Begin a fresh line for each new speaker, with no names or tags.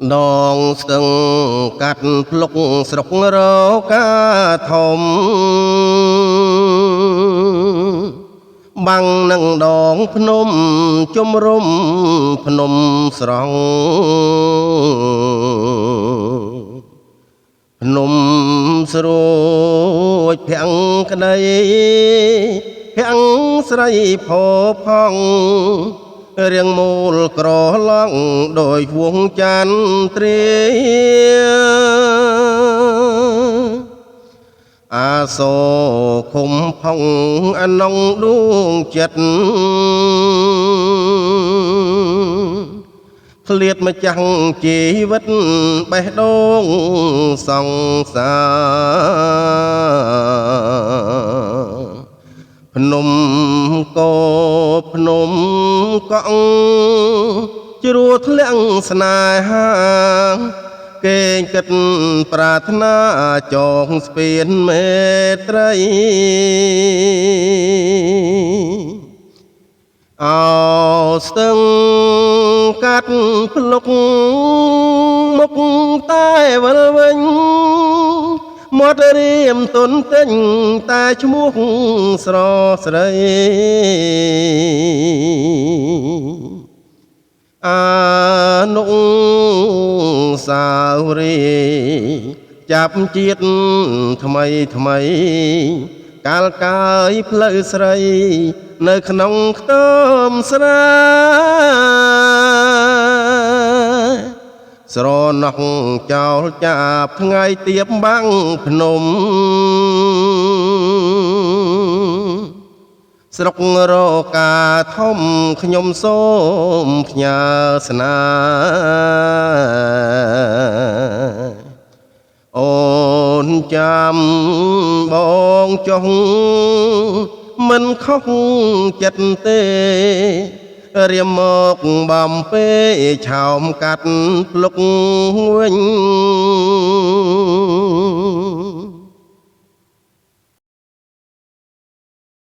ដងស្ទឹងកាត់ភ្លុកស្រុករកាធំបាំងនឹងដងភ្នំជំរុំភ្នំស្រង់ភ្នំស្រួចភាំងក្ដីភាំងស្រីផោផង់រៀងមូលក្រឡង់ដោយវងចាន់ទ្រាអាសោឃុំផុងអនងដួងចិត្តឃ្លាតម្ចាស់ជីវិតបេះដូងសង្សារភ្នំកោភ្នំកង់ជ្រួធ្លាក់ស្នេហាគេងគិតប្រាថ្នាចងស្ពានមេត្រីអោស្ទឹងកាត់ភ្លុកមុខតែវិលវិញមាត់រៀមទុនទិញតែឈ្មោះស្រស្រីអានុសាវរីយ៍ចាប់ជាតិថ្មីថ្មីកាលកាយផ្លូវស្រីនៅក្នុងខ្ទមស្រាស្រណោះចោលចាប់ថ្ងៃទៀបបាំងភ្នំស្រុករកាធំខ្ញុំសូមផ្ញើស្នាអូនចាំបងចុះមិនខុសចិត្តទេរៀមមកបំពេឆោមកាត់ភ្លុកវិញ